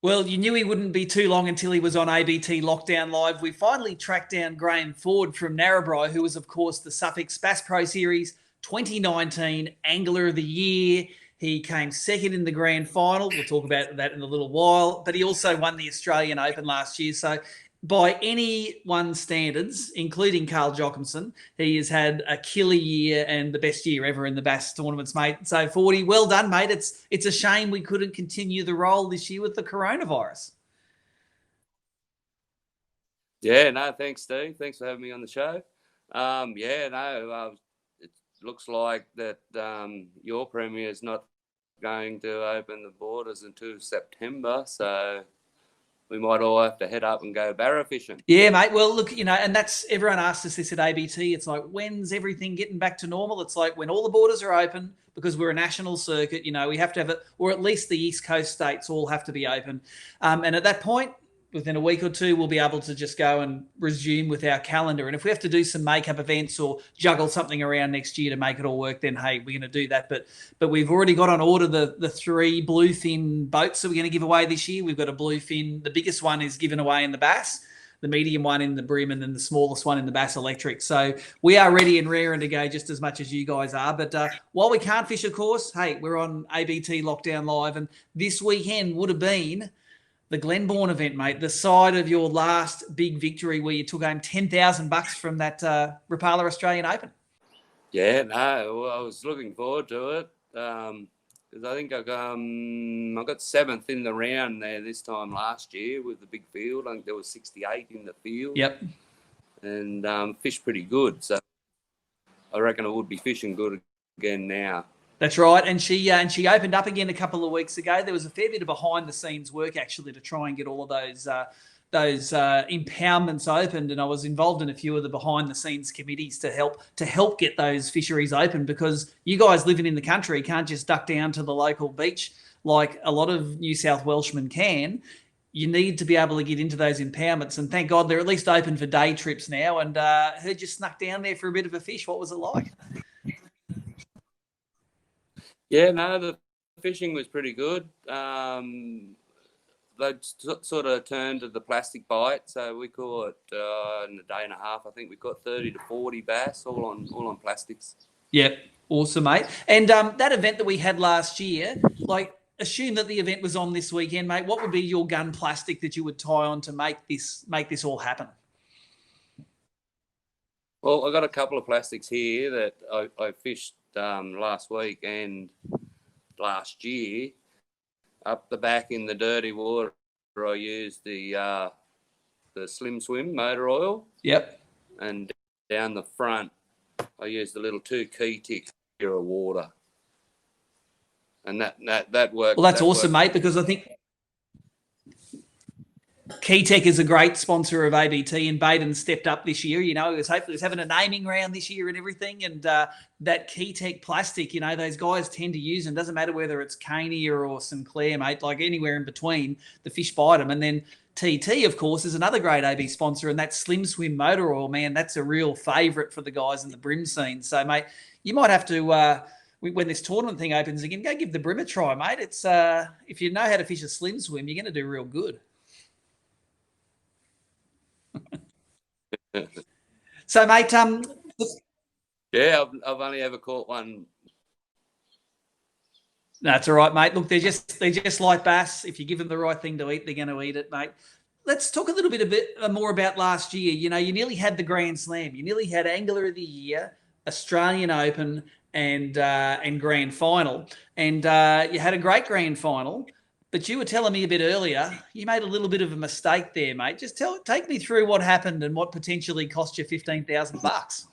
Well, you knew he wouldn't be too long until he was on ABT Lockdown Live. We finally tracked down Graham Ford from Narrabri, who was, of course, the Suffolk Bass Pro Series 2019 Angler of the Year. He came second in the grand final. We'll talk about that in a little while. But he also won the Australian Open last year. So, by anyone's standards, including Carl Jochimson, he has had a killer year and the best year ever in the Bass tournaments, mate. So 40, well done, mate. It's a shame we couldn't continue the role this year with the coronavirus. Yeah, no, thanks, Steve. Thanks for having me on the show. It looks like that your premier is not going to open the borders until September, so we might all have to head up and go barra fishing. Yeah, mate. Well, look, and that's everyone asks us this at ABT. It's like, when's everything getting back to normal? It's like when all the borders are open because we're a national circuit. We have to have it, or at least the East Coast states all have to be open. And at that point, within a week or two, we'll be able to just go and resume with our calendar. And if we have to do some makeup events or juggle something around next year to make it all work, then hey, we're going to do that. But we've already got on order the 3 bluefin boats that we're going to give away this year. We've got a bluefin. The biggest one is given away in the Bass, the medium one in the Brim, and then the smallest one in the Bass Electric. So we are ready and raring to go just as much as you guys are. But while we can't fish, of course, hey, we're on ABT Lockdown Live, and this weekend would have been the Glenbourne event, mate, the side of your last big victory where you took home $10,000 from that Rapala Australian Open. Yeah, no, I was looking forward to it because I think I got 7th in the round there this time last year with the big field. I think there was 68 in the field. Yep. And fished pretty good. So I reckon I would be fishing good again now. That's right, and she opened up again a couple of weeks ago. There was a fair bit of behind-the-scenes work actually to try and get all of those impoundments opened, and I was involved in a few of the behind-the-scenes committees to help get those fisheries open, because you guys living in the country can't just duck down to the local beach like a lot of New South Welshmen can. You need to be able to get into those impoundments, and thank God they're at least open for day trips now. And heard you snuck down there for a bit of a fish. What was it like? Yeah, no, the fishing was pretty good. They sort of turned to the plastic bite, so we caught in a day and a half. I think we caught 30 to 40 bass, all on plastics. Yep, awesome, mate. And that event that we had last year, like, assume that the event was on this weekend, mate. What would be your gun plastic that you would tie on to make this all happen? Well, I got a couple of plastics here that I fished last week and last year. Up the back in the dirty water, I used the Slim Swim motor oil. Yep. And down the front, I used the little 2 key ticks of water. And that worked. Well, that's awesome, mate, because I think Keytech is a great sponsor of ABT, and Baden stepped up this year. He was having a naming round this year and everything, and that Keytech plastic, those guys tend to use them. Doesn't matter whether it's Cania or Sinclair, mate, like anywhere in between, the fish bite them. And then TT, of course, is another great AB sponsor, and that Slim Swim motor oil, man, that's a real favourite for the guys in the Brim scene. So, mate, you might have to, when this tournament thing opens again, go give the Brim a try, mate. It's if you know how to fish a Slim Swim, you're going to do real good. So, mate, yeah, I've only ever caught one. That's all right, mate. Look, they're just like bass. If you give them the right thing to eat, they're going to eat it, mate. Let's talk a little bit more about last year. You nearly had the Grand Slam. You nearly had Angler of the Year, Australian Open, and Grand Final. And you had a great Grand Final. But you were telling me a bit earlier, you made a little bit of a mistake there, mate. Just take me through what happened and what potentially cost you $15,000.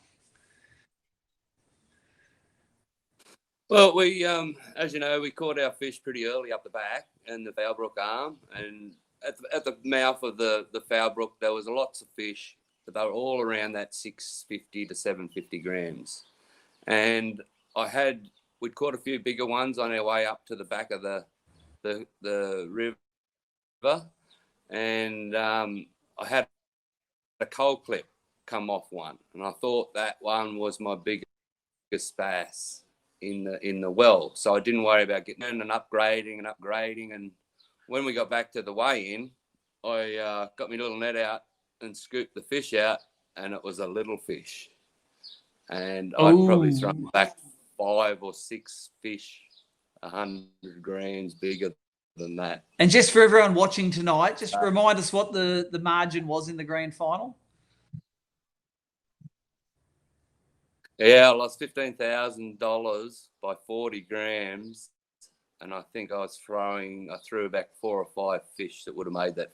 Well, we, as you know, we caught our fish pretty early up the back and the Fowlbrook arm, and at the mouth of the Fowlbrook, there was lots of fish, but they were all around that 650 to 750 grams. And we'd caught a few bigger ones on our way up to the back of the river, and I had a cold clip come off one, and I thought that one was my biggest bass in the well, so I didn't worry about getting and upgrading, and when we got back to the weigh-in, I got my little net out and scooped the fish out, and it was a little fish. And I'd probably thrown back 5 or 6 fish 100 grams bigger than that. And just for everyone watching tonight, just remind us what the margin was in the grand final. Yeah, I lost $15,000 by 40 grams. And I think I threw back 4 or 5 fish that would have made that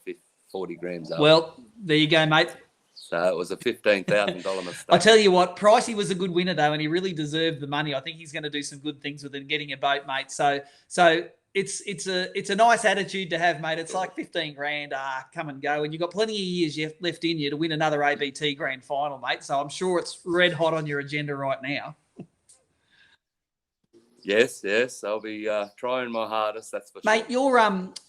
40 grams up. Well, there you go, mate. So it was a $15,000 mistake. I tell you what, Pricey was a good winner though, and he really deserved the money. I think he's going to do some good things with it, getting a boat, mate. So it's a nice attitude to have, mate. It's like 15 grand, come and go, and you've got plenty of years left in you to win another ABT grand final, mate. So I'm sure it's red hot on your agenda right now. Yes, I'll be trying my hardest. That's for sure. Mate,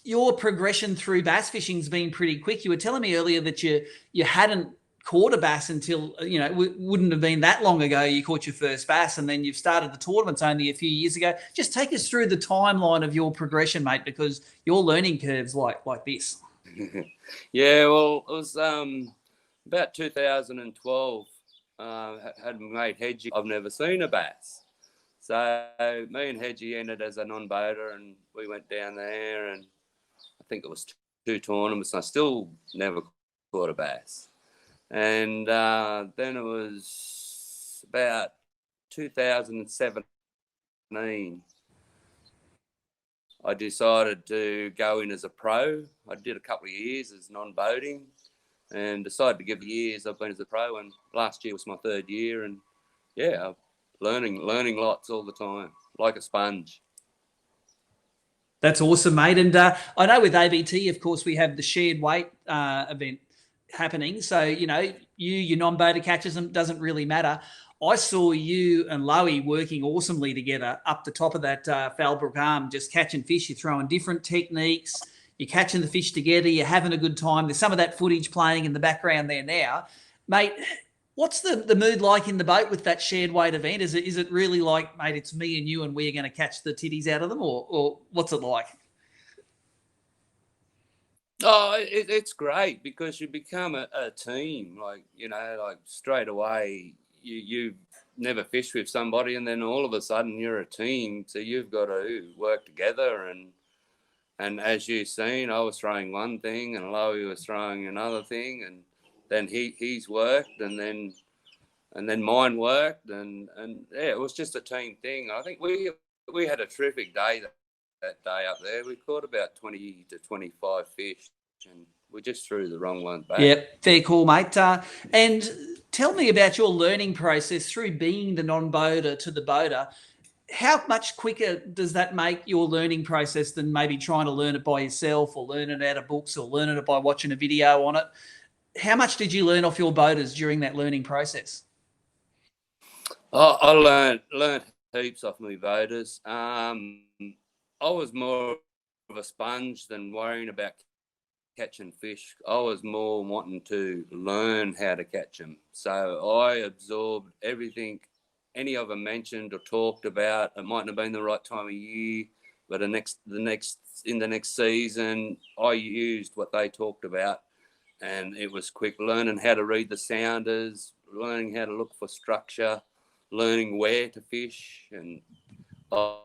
your progression through bass fishing's been pretty quick. You were telling me earlier that you hadn't caught a bass until, wouldn't have been that long ago you caught your first bass, and then you've started the tournaments only a few years ago. Just take us through the timeline of your progression, mate, because your learning curve's like this. Yeah, well, it was about 2012. Had my mate Hedgie. I've never seen a bass. So me and Hedgie entered as a non-boater, and we went down there, and I think it was 2 tournaments, and I still never caught a bass. And then it was about 2017. I decided to go in as a pro. I did a couple of years as non-boating and decided to give the years I've been as a pro, and last year was my 3rd year, and yeah, learning lots all the time, like a sponge. That's awesome, mate. And I know with ABT, of course, we have the shared weight event happening. So, your non-boater catches them, doesn't really matter. I saw you and Lowy working awesomely together up the top of that Falbrook Arm, just catching fish. You're throwing different techniques. You're catching the fish together. You're having a good time. There's some of that footage playing in the background there now. Mate, what's the mood like in the boat with that shared weight event? Is it really like, mate, it's me and you and we're going to catch the titties out of them, or what's it like? Oh, it's great because you become a team. Like straight away, you never fished with somebody, and then all of a sudden you're a team. So you've got to work together. And as you've seen, I was throwing one thing, and Lowy was throwing another thing, and then he's worked, and then mine worked, and yeah, it was just a team thing. I think we had a terrific day that day up there. We caught about 20 to 25 fish, and we just threw the wrong ones back. Yep, fair call, mate. And tell me about your learning process through being the non-boater to the boater. How much quicker does that make your learning process than maybe trying to learn it by yourself, or learn it out of books, or learning it by watching a video on it? How much did you learn off your boaters during that learning process? I learned heaps off my boaters. I was more of a sponge than worrying about catching fish. I was more wanting to learn how to catch them. So I absorbed everything any of them mentioned or talked about. It mightn't have been the right time of year, but in the next season, I used what they talked about, and it was quick. Learning how to read the sounders, learning how to look for structure, learning where to fish, and I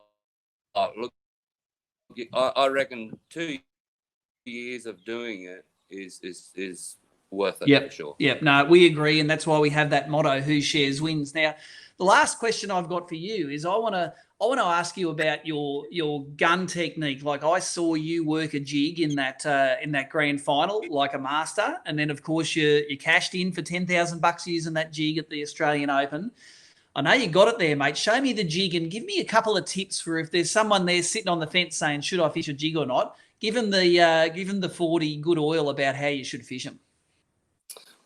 reckon 2 years of doing it is worth it, for sure. Yep. No, we agree, and that's why we have that motto: "Who shares wins." Now, the last question I've got for you is I want to ask you about your gun technique. Like, I saw you work a jig in that grand final like a master, and then of course you cashed in for $10,000 using that jig at the Australian Open. I know you got it there, mate. Show me the jig and give me a couple of tips for if there's someone there sitting on the fence saying, should I fish a jig or not? Give them the 40 good oil about how you should fish them.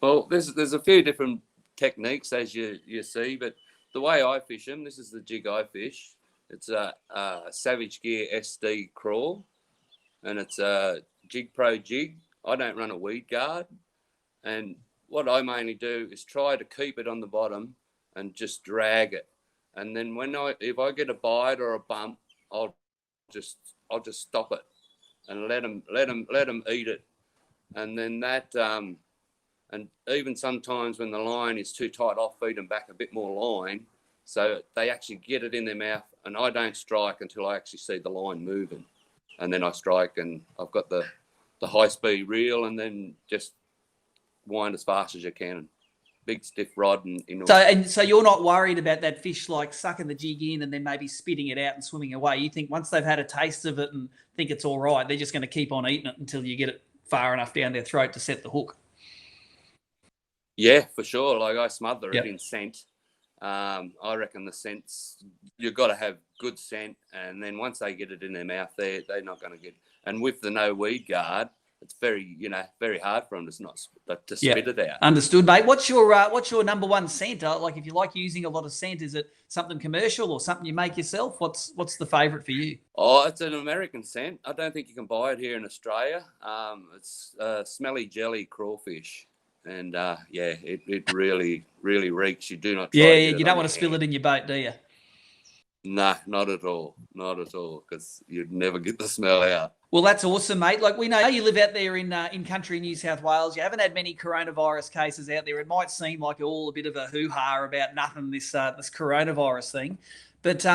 Well, there's a few different techniques, as you see, but the way I fish them, this is the jig I fish. It's a Savage Gear SD crawl, and it's a Jig Pro jig. I don't run a weed guard, and what I mainly do is try to keep it on the bottom and just drag it. And then if I get a bite or a bump, I'll just stop it. and let them eat it. And then that, and even sometimes when the line is too tight, I'll feed them back a bit more line, so they actually get it in their mouth. And I don't strike until I actually see the line moving, and then I strike. And I've got the high speed reel, and then just wind as fast as you can. Big stiff rod So you're not worried about that fish like sucking the jig in and then maybe spitting it out and swimming away. You think once they've had a taste of it and think it's all right, they're just going to keep on eating it until you get it far enough down their throat to set the hook. Yeah, for sure. Like I smother Yep. it in scent. I reckon the scents, you've got to have good scent, and then once they get it in their mouth, they're not going to get. And with the no weed guard, it's very hard for them to spit it out. Understood, mate. What's your number one scent? Like if you like using a lot of scent, is it something commercial or something you make yourself? What's the favourite for you? Oh, it's an American scent. I don't think you can buy it here in Australia. It's smelly jelly crawfish. And it really, really reeks. You do not try to get you don't want to spill it in your boat, do you? No, not at all. Not at all, because you'd never get the smell out. Well, that's awesome, mate. Like we know you live out there in country New South Wales. You haven't had many coronavirus cases out there. It might seem like all a bit of a hoo-ha about nothing, this coronavirus thing. But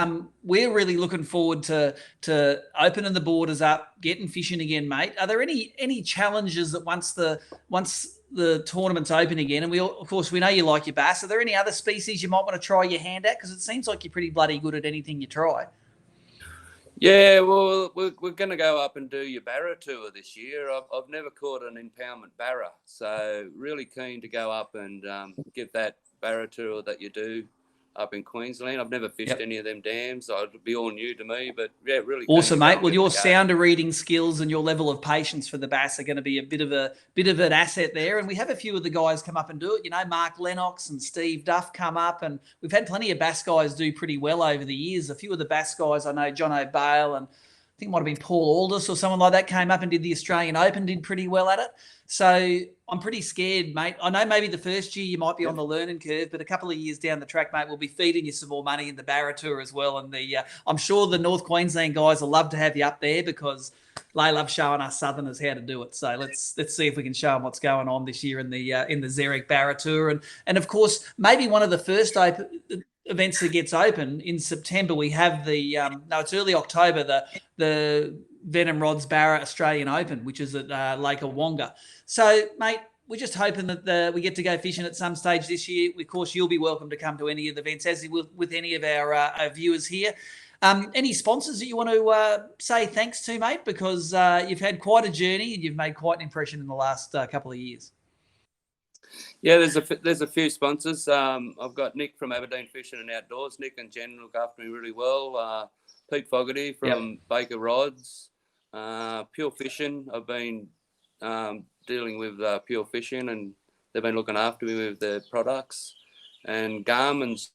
we're really looking forward to opening the borders up, getting fishing again, mate. Are there any challenges that once the tournament's open again, and we know you like your bass, are there any other species you might want to try your hand at? Because it seems like you're pretty bloody good at anything you try. Yeah, well, we're going to go up and do your barra tour this year. I've never caught an impoundment barra, so really keen to go up and get that barra tour that you do up in Queensland. I've never fished any of them dams, so it'd be all new to me, but yeah, really awesome, mate. Well, your sounder reading skills and your level of patience for the bass are going to be a bit of an asset there. And we have a few of the guys come up and do it. You know, Mark Lennox and Steve Duff come up, and we've had plenty of bass guys do pretty well over the years. A few of the bass guys I know, John O'Bale and I think it might have been Paul Aldous or someone like that, came up and did the Australian Open, did pretty well at it. So I'm pretty scared, mate. I know maybe the first year you might be on the learning curve, but a couple of years down the track, mate, we'll be feeding you some more money in the Barra Tour as well. And I'm sure the North Queensland guys will love to have you up there because they love showing us Southerners how to do it. So let's see if we can show them what's going on this year in the Zerek Barra Tour. And of course, maybe one of the first events that gets open in September, we have it's early October, the Venom Rods Barra Australian Open, which is at Lake Awonga. So, mate, we're just hoping that we get to go fishing at some stage this year. Of course, you'll be welcome to come to any of the events, as with any of our viewers here. Any sponsors that you want to say thanks to, mate? Because you've had quite a journey and you've made quite an impression in the last couple of years. Yeah, there's a few sponsors. I've got Nick from Aberdeen Fishing and Outdoors. Nick and Jen look after me really well. Pete Fogarty from Baker Rods. Pure Fishing. I've been dealing with Pure Fishing, and they've been looking after me with their products. And Garmin's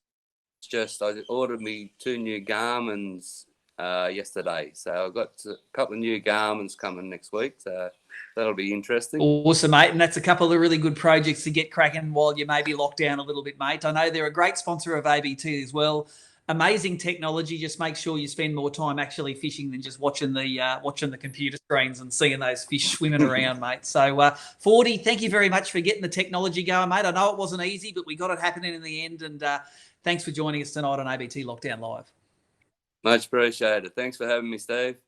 I ordered me 2 new Garmin's yesterday. So I've got a couple of new Garmin's coming next week. So that'll be interesting. Awesome, mate. And that's a couple of really good projects to get cracking while you maybe lock down a little bit, mate. I know they're a great sponsor of ABT as well. Amazing technology. Just make sure you spend more time actually fishing than just watching the computer screens and seeing those fish swimming around, mate. So, 40, thank you very much for getting the technology going, mate. I know it wasn't easy, but we got it happening in the end. And thanks for joining us tonight on ABT Lockdown Live. Much appreciated. Thanks for having me, Steve.